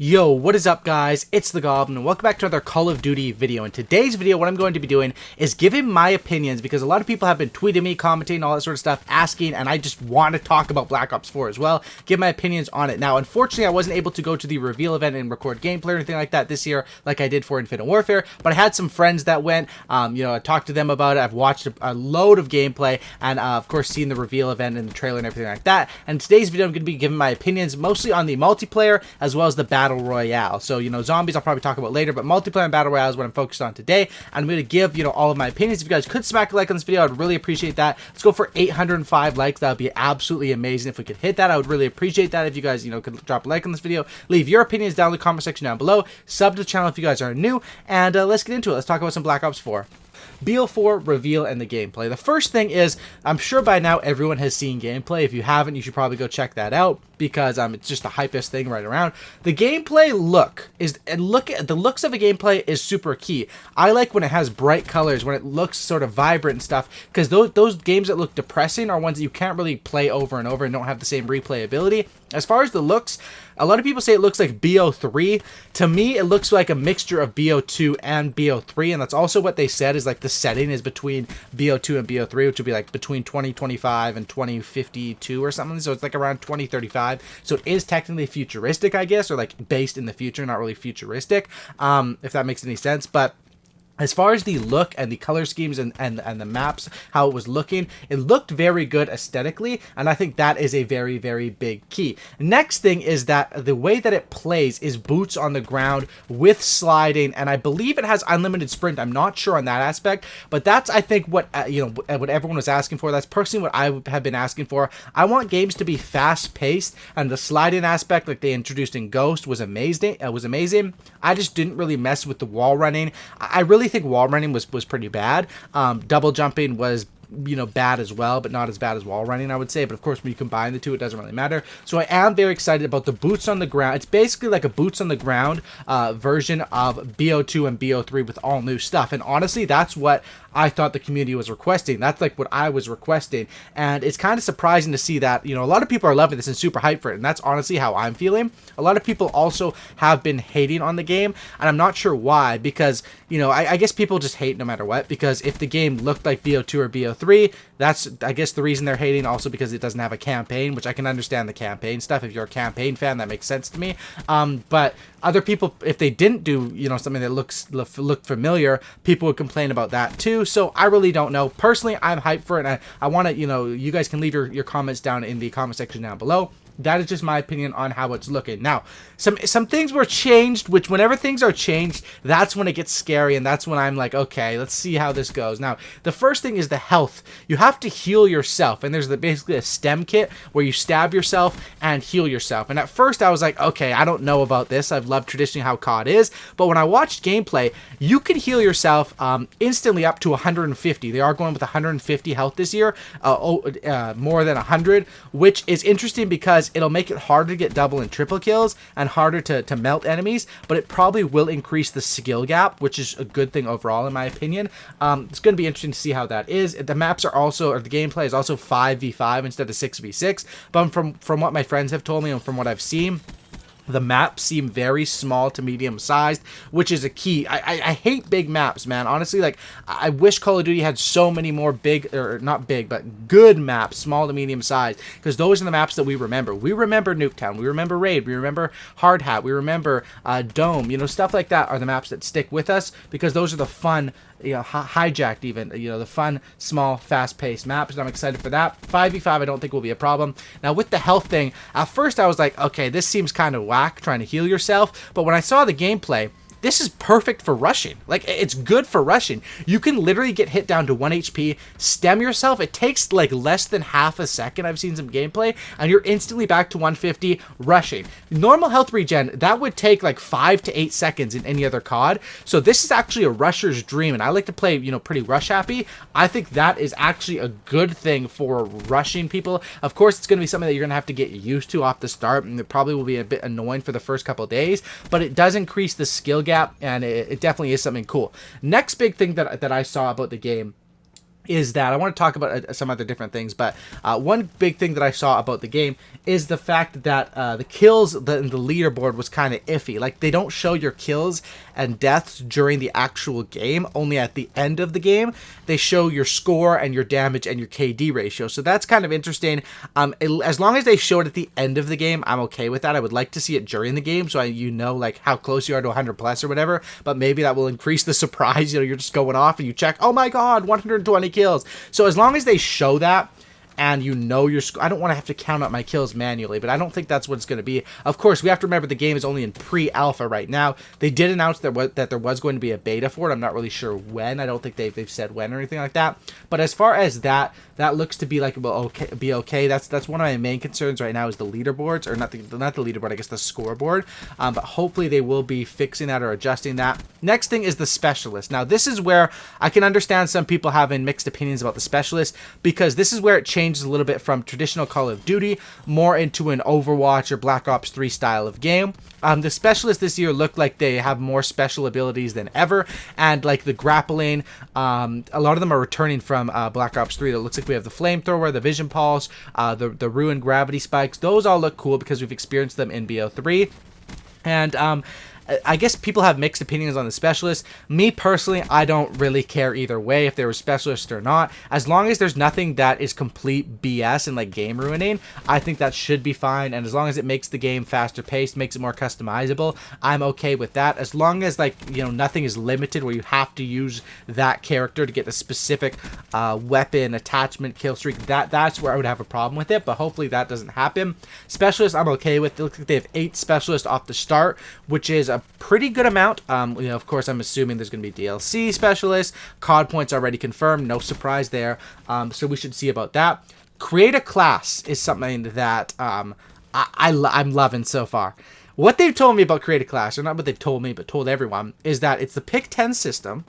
Yo, what is up guys? It's the Goblin and welcome back to another Call of Duty video. In today's video, what I'm going to be doing is giving my opinions because a lot of people have been tweeting me, commenting, all that sort of stuff, asking, and I just want to talk about Black Ops 4 as well, give my opinions on it. Now, unfortunately, I wasn't able to go to the reveal event and record gameplay or anything like that this year like I did for Infinite Warfare, but I had some friends that went, I talked to them about it, I've watched a load of gameplay, and of course seen the reveal event and the trailer and everything like that, and in today's video I'm going to be giving my opinions mostly on the multiplayer as well as the Battle Royale. So, zombies I'll probably talk about later, but multiplayer and Battle Royale is what I'm focused on today. And I'm going to give, all of my opinions. If you guys could smack a like on this video, I'd really appreciate that. Let's go for 805 likes. That would be absolutely amazing. If we could hit that, I would really appreciate that. If you guys, could drop a like on this video, leave your opinions down in the comment section down below, sub to the channel if you guys are new, and let's get into it. Let's talk about some Black Ops 4. BO4 reveal and the gameplay. The first thing is, I'm sure by now everyone has seen gameplay. If you haven't, you should probably go check that out because it's just the hypest thing right around. The gameplay the looks of a gameplay is super key. I like when it has bright colors, when it looks sort of vibrant and stuff, because those games that look depressing are ones that you can't really play over and over and don't have the same replayability. As far as the looks, a lot of people say it looks like BO3. To me, it looks like a mixture of BO2 and BO3, and that's also what they said is like the setting is between BO2 and BO3, which would be like between 2025 and 2052 or something, so it's like around 2035. So it is technically futuristic, I guess, or like based in the future, not really futuristic, if that makes any sense. But as far as the look and the color schemes and the maps, how it was looking, it looked very good aesthetically, and I think that is a very, very big key. Next thing is that the way that it plays is boots on the ground with sliding, and I believe it has unlimited sprint. I'm not sure on that aspect, but that's, I think, what what everyone was asking for. That's personally what I have been asking for. I want games to be fast-paced, and the sliding aspect, like they introduced in Ghost, was amazing. I just didn't really mess with the wall running. I really think wall running was pretty bad. Double jumping was bad as well, but not as bad as wall running, I would say. But of course, when you combine the two, it doesn't really matter. So I am very excited about the boots on the ground. It's basically like a boots on the ground version of BO2 and BO3 with all new stuff. And honestly, that's what I thought the community was requesting. That's like what I was requesting. And it's kind of surprising to see that, a lot of people are loving this and super hyped for it. And that's honestly how I'm feeling. A lot of people also have been hating on the game, and I'm not sure why, because, I guess people just hate no matter what, because if the game looked like BO2 or BO3, that's, I guess, the reason they're hating, also because it doesn't have a campaign, which I can understand the campaign stuff. If you're a campaign fan, that makes sense to me. But other people, if they didn't do, something that looked familiar, people would complain about that too. So I really don't know. Personally, I'm hyped for it, and I want to, you guys can leave your comments down in the comment section down below. That is just my opinion on how it's looking. Now, some things were changed, which whenever things are changed, that's when it gets scary, and that's when I'm like, okay, let's see how this goes. Now, the first thing is the health. You have to heal yourself, and there's basically a stem kit where you stab yourself and heal yourself. And at first, I was like, okay, I don't know about this. I've loved traditionally how COD is, but when I watched gameplay, you can heal yourself instantly up to 150. They are going with 150 health this year, more than 100, which is interesting because it'll make it harder to get double and triple kills and harder to melt enemies, but it probably will increase the skill gap, which is a good thing overall in my opinion. It's going to be interesting to see how that is. The maps are also, or the gameplay is also 5v5 instead of 6v6, but from what my friends have told me and from what I've seen, the maps seem very small to medium sized, which is a key. I hate big maps, man. Honestly, like, I wish Call of Duty had so many more big, or not big, but good maps, small to medium sized, because those are the maps that we remember. We remember Nuketown, we remember Raid, we remember Hard Hat, we remember Dome, stuff like that are the maps that stick with us, because those are the fun, hijacked even, the fun, small, fast-paced maps, and I'm excited for that. 5v5 I don't think will be a problem. Now, with the health thing, at first I was like, okay, this seems kind of whack, trying to heal yourself, but when I saw the gameplay, this is perfect for rushing. Like, it's good for rushing. You can literally get hit down to 1 HP, stem yourself. It takes like less than half a second. I've seen some gameplay, and you're instantly back to 150 rushing. Normal health regen, that would take like 5 to 8 seconds in any other COD. So this is actually a rusher's dream, and I like to play, pretty rush happy. I think that is actually a good thing for rushing people. Of course, it's going to be something that you're going to have to get used to off the start, and it probably will be a bit annoying for the first couple of days, but it does increase the skill gap, and it definitely is something cool. Next big thing that I saw about the game is that I want to talk about some other different things, but one big thing that I saw about the game is the fact that the kills in the leaderboard was kind of iffy. Like, they don't show your kills and deaths during the actual game, only at the end of the game. They show your score and your damage and your KD ratio, so that's kind of interesting. As long as they show it at the end of the game, I'm okay with that. I would like to see it during the game, so you know, like, how close you are to 100 plus or whatever, but maybe that will increase the surprise. You know, you're just going off and you check, oh my god, 120 kills. So as long as they show that, and you know your score, I don't want to have to count up my kills manually, but I don't think that's what it's going to be. Of course, we have to remember the game is only in pre-alpha right now. They did announce that there was going to be a beta for it. I'm not really sure when. I don't think they've said when or anything like that. But as far as that looks to be like, well, okay. That's one of my main concerns right now is the leaderboards, or not the leaderboard, I guess the scoreboard. But hopefully they will be fixing that or adjusting that. Next thing is the specialist. Now this is where I can understand some people having mixed opinions about the specialist, because this is where it changes a little bit from traditional Call of Duty more into an Overwatch or Black Ops 3 style of game. The specialists this year look like they have more special abilities than ever, and like the grappling, a lot of them are returning from Black Ops 3. It looks like we have the flamethrower, the vision pulse, the ruined gravity spikes. Those all look cool because we've experienced them in BO3. And I guess people have mixed opinions on the specialist. Me personally, I don't really care either way if they were specialists or not. As long as there's nothing that is complete BS and like game ruining, I think that should be fine. And as long as it makes the game faster paced, makes it more customizable, I'm okay with that. As long as, like, you know, nothing is limited where you have to use that character to get the specific weapon, attachment, kill streak, that's where I would have a problem with it. But hopefully that doesn't happen. Specialists, I'm okay with. It looks like they have 8 specialists off the start, which is a pretty good amount. You know, of course, I'm assuming there's going to be DLC specialists. COD points already confirmed. No surprise there. So we should see about that. Create a class is something that I'm loving so far. What they've told me about Create a Class, or not what they've told me, but told everyone, is that it's the pick 10 system.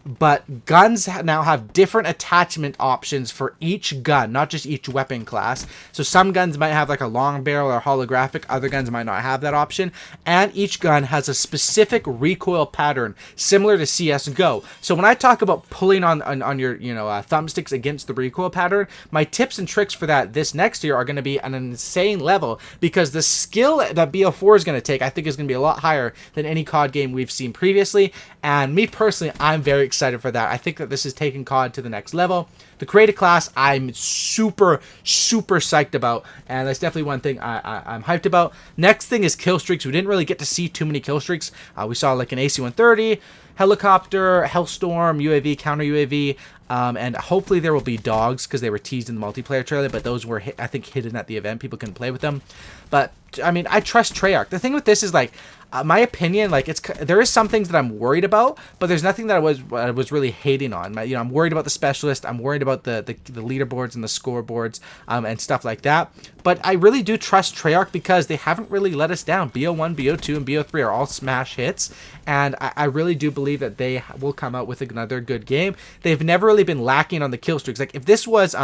But guns now have different attachment options for each gun, not just each weapon class. So some guns might have like a long barrel or holographic, other guns might not have that option. And each gun has a specific recoil pattern, similar to CSGO. So when I talk about pulling on your thumbsticks against the recoil pattern, my tips and tricks for that this next year are going to be an insane level, because the skill that BO4 is going to take, I think, is going to be a lot higher than any COD game we've seen previously. And me personally, I'm very excited for that. I think that this is taking COD to the next level. The Create a Class, I'm super psyched about, and that's definitely one thing I'm hyped about. Next thing is kill streaks. We didn't really get to see too many kill streaks. We saw like an AC-130, helicopter, Hellstorm, UAV, counter UAV, and hopefully there will be dogs, because they were teased in the multiplayer trailer, but those were, I think, hidden at the event. People couldn't play with them. But, I mean, I trust Treyarch. The thing with this is, like, my opinion, like, there is some things that I'm worried about, but there's nothing that I was really hating on. I'm worried about the specialist. I'm worried about the leaderboards and the scoreboards, and stuff like that. But I really do trust Treyarch, because they haven't really let us down. BO1, BO2, and BO3 are all smash hits, and I really do believe that they will come out with another good game. They've never really been lacking on the kill streaks. Like, if this was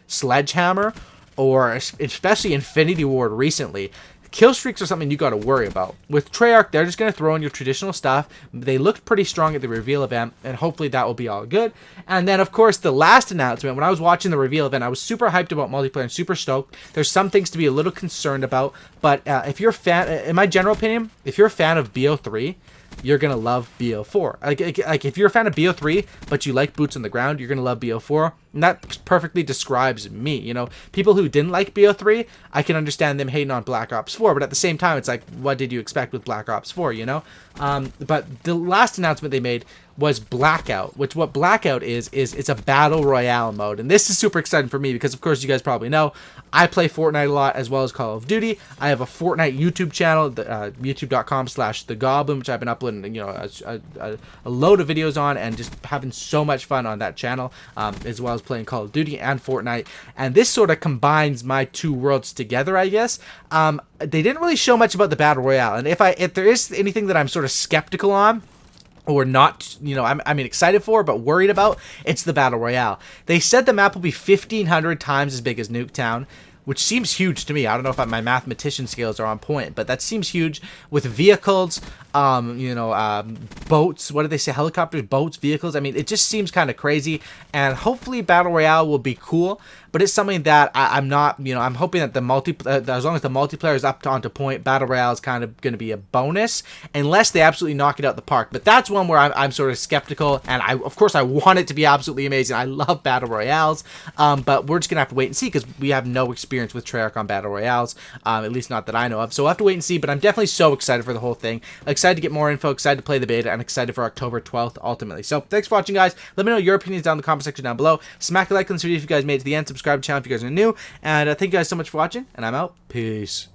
Sledgehammer, or especially Infinity Ward recently, kill streaks are something you got to worry about. With Treyarch, they're just going to throw in your traditional stuff. They looked pretty strong at the reveal event, and hopefully that will be all good. And then, of course, the last announcement, when I was watching the reveal event, I was super hyped about multiplayer and super stoked. There's some things to be a little concerned about, but if you're a fan, in my general opinion, if you're a fan of BO3, you're going to love BO4. Like, if you're a fan of BO3, but you like boots on the ground, you're going to love BO4. And that perfectly describes me. You know, people who didn't like BO3, I can understand them hating on Black Ops 4. But at the same time, it's like, what did you expect with Black Ops 4, you know? But the last announcement they made was Blackout, which what Blackout is it's a battle royale mode. And this is super exciting for me because, of course, you guys probably know, I play Fortnite a lot as well as Call of Duty. I have a Fortnite YouTube channel, youtube.com/thegoblin, which I've been uploading, you know, a load of videos on, and just having so much fun on that channel, as well as playing Call of Duty and Fortnite. And this sort of combines my two worlds together, I guess. They didn't really show much about the battle royale, and if there is anything that I'm sort of skeptical on, or not, you know, I mean, excited for, but worried about, it's the Battle Royale. They said the map will be 1,500 times as big as Nuketown, which seems huge to me. I don't know if my mathematician skills are on point, but that seems huge, with vehicles, boats. What do they say? Helicopters, boats, vehicles. I mean, it just seems kind of crazy. And hopefully Battle Royale will be cool. But it's something that I'm not, I'm hoping that as long as the multiplayer is up onto point, Battle Royale is kind of going to be a bonus, unless they absolutely knock it out the park. But that's one where I'm sort of skeptical, and of course I want it to be absolutely amazing. I love Battle Royales, but we're just going to have to wait and see, because we have no experience with Treyarch on Battle Royales, at least not that I know of. So we'll have to wait and see, but I'm definitely so excited for the whole thing. Excited to get more info, excited to play the beta, and excited for October 12th ultimately. So thanks for watching, guys. Let me know your opinions down in the comment section down below. Smack a like on this video if you guys made it to the end. Subscribe to the channel if you guys are new. And thank you guys so much for watching, and I'm out. Peace.